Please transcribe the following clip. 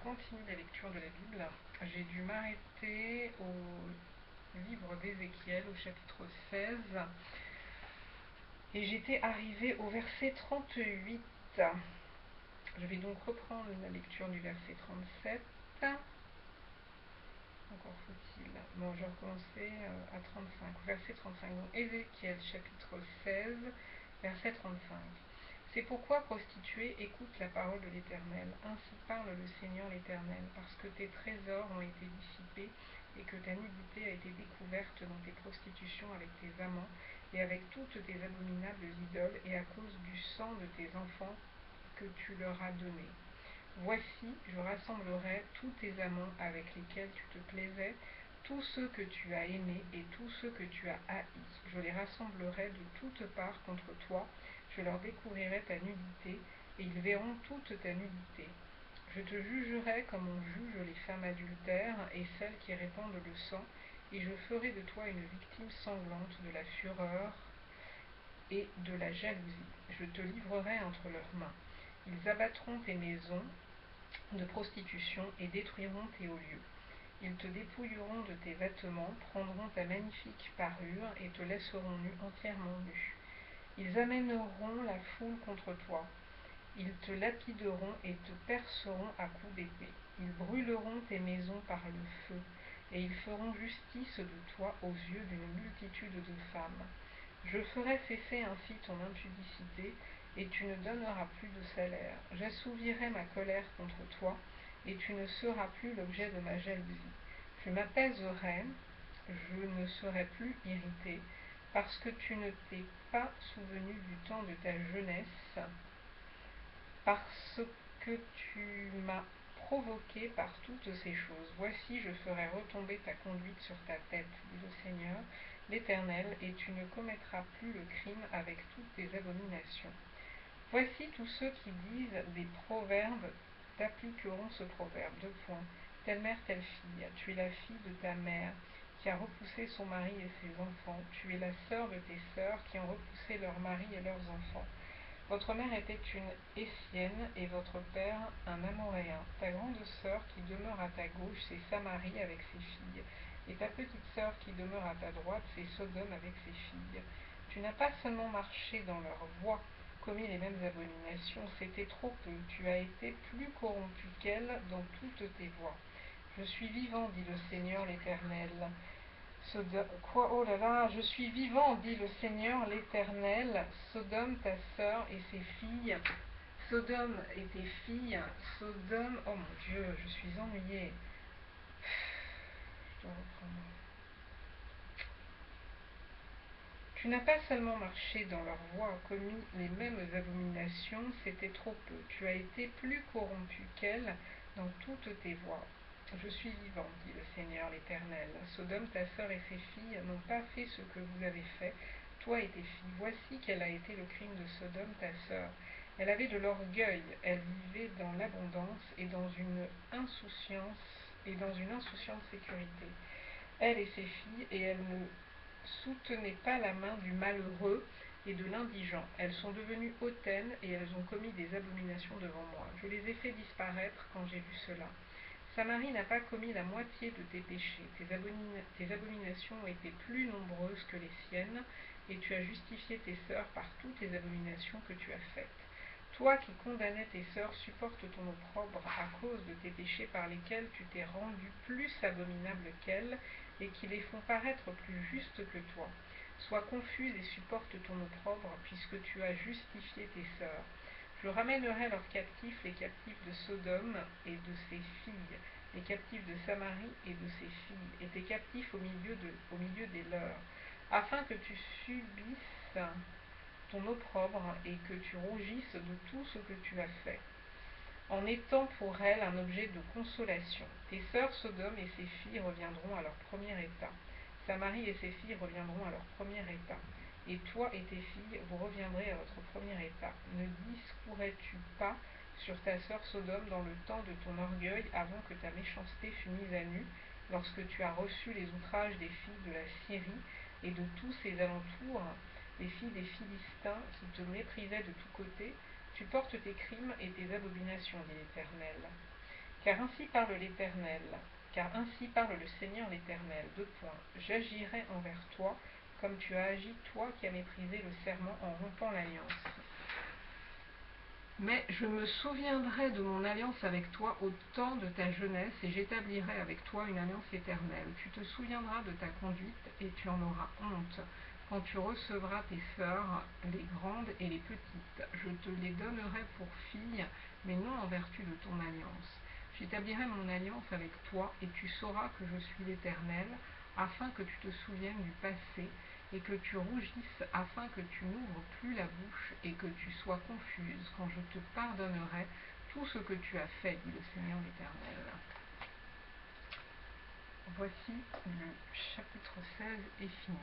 continue la lecture de la Bible. J'ai dû m'arrêter au livre d'Ézéchiel, au chapitre 16. Et j'étais arrivée au verset 38. Je vais donc reprendre la lecture du verset 37. Encore faut-il. Bon, je vais recommencer à 35. Verset 35. Donc, Ézéchiel, chapitre 16, verset 35. C'est pourquoi, prostituée, écoute la parole de l'Éternel. Ainsi parle le Seigneur l'Éternel, parce que tes trésors ont été dissipés et que ta nudité a été découverte dans tes prostitutions avec tes amants et avec toutes tes abominables idoles et à cause du sang de tes enfants que tu leur as donné. Voici, je rassemblerai tous tes amants avec lesquels tu te plaisais, tous ceux que tu as aimés et tous ceux que tu as haïs. Je les rassemblerai de toutes parts contre toi, je leur découvrirai ta nudité, et ils verront toute ta nudité. Je te jugerai comme on juge les femmes adultères et celles qui répandent le sang, et je ferai de toi une victime sanglante de la fureur et de la jalousie. Je te livrerai entre leurs mains. Ils abattront tes maisons de prostitution et détruiront tes hauts lieux. Ils te dépouilleront de tes vêtements, prendront ta magnifique parure et te laisseront nu, entièrement nu. Ils amèneront la foule contre toi. Ils te lapideront et te perceront à coups d'épée. Ils brûleront tes maisons par le feu, et ils feront justice de toi aux yeux d'une multitude de femmes. Je ferai cesser ainsi ton impudicité, et tu ne donneras plus de salaire. J'assouvirai ma colère contre toi, et tu ne seras plus l'objet de ma jalousie. Je m'apaiserai, je ne serai plus irrité, parce que tu ne t'es pas souvenu du temps de ta jeunesse, parce que tu m'as provoqué par toutes ces choses. Voici, je ferai retomber ta conduite sur ta tête, dit le Seigneur, l'Éternel, et tu ne commettras plus le crime avec toutes tes abominations. Voici tous ceux qui disent des proverbes t'appliqueront ce proverbe. Telle mère, telle fille. Tu es la fille de ta mère qui a repoussé son mari et ses enfants. Tu es la sœur de tes sœurs qui ont repoussé leurs maris et leurs enfants. Votre mère était une Essienne et votre père un Amoréen. Ta grande sœur qui demeure à ta gauche, c'est Samarie avec ses filles. Et ta petite sœur qui demeure à ta droite, c'est Sodome avec ses filles. Tu n'as pas seulement marché dans leurs voies, commis les mêmes abominations, c'était trop peu. Tu as été plus corrompu qu'elles dans toutes tes voies. Je suis vivant, dit le Seigneur l'Éternel. Oh là là, je suis vivant, dit le Seigneur l'Éternel. Sodome, ta sœur et ses filles. Sodome et tes filles. Sodome, oh mon Dieu, je suis ennuyée. Je dois reprendre. Tu n'as pas seulement marché dans leurs voies, commis les mêmes abominations, c'était trop peu. Tu as été plus corrompu qu'elles dans toutes tes voies. Je suis vivant, dit le Seigneur l'Éternel. Sodome, ta sœur et ses filles n'ont pas fait ce que vous avez fait, toi et tes filles. Voici quel a été le crime de Sodome, ta sœur. Elle avait de l'orgueil, elle vivait dans l'abondance et dans une insouciante sécurité. Elle et ses filles, et elle ne soutenaient pas la main du malheureux et de l'indigent. Elles sont devenues hautaines et elles ont commis des abominations devant moi. Je les ai fait disparaître quand j'ai vu cela. Samarie n'a pas commis la moitié de tes péchés. Tes abominations ont été plus nombreuses que les siennes, et tu as justifié tes sœurs par toutes les abominations que tu as faites. Toi qui condamnais tes sœurs, supporte ton opprobre à cause de tes péchés par lesquels tu t'es rendu plus abominable qu'elles, et qui les font paraître plus justes que toi. Sois confuse et supporte ton opprobre, puisque tu as justifié tes sœurs. Je ramènerai leurs captifs, les captifs de Sodome et de ses filles, les captifs de Samarie et de ses filles, et tes captifs au milieu des leurs, afin que tu subisses ton opprobre et que tu rougisses de tout ce que tu as fait, en étant pour elles un objet de consolation. Tes sœurs Sodome et ses filles reviendront à leur premier état. Samarie et ses filles reviendront à leur premier état. Et toi et tes filles, vous reviendrez à votre premier état. Ne discourais-tu pas sur ta sœur Sodome dans le temps de ton orgueil, avant que ta méchanceté fût mise à nu, lorsque tu as reçu les outrages des filles de la Syrie et de tous ses alentours, les filles des Philistins qui te méprisaient de tous côtés? Tu portes tes crimes et tes abominations, dit l'Éternel. Car ainsi parle l'Éternel, car ainsi parle le Seigneur l'Éternel, deux points. J'agirai envers toi comme tu as agi, toi qui as méprisé le serment en rompant l'alliance. Mais je me souviendrai de mon alliance avec toi au temps de ta jeunesse, et j'établirai avec toi une alliance éternelle. Tu te souviendras de ta conduite, et tu en auras honte. Quand tu recevras tes sœurs, les grandes et les petites, je te les donnerai pour filles, mais non en vertu de ton alliance. J'établirai mon alliance avec toi, et tu sauras que je suis l'Éternel, afin que tu te souviennes du passé, et que tu rougisses, afin que tu n'ouvres plus la bouche, et que tu sois confuse, quand je te pardonnerai tout ce que tu as fait, dit le Seigneur l'Éternel. Voici le chapitre 16 est fini.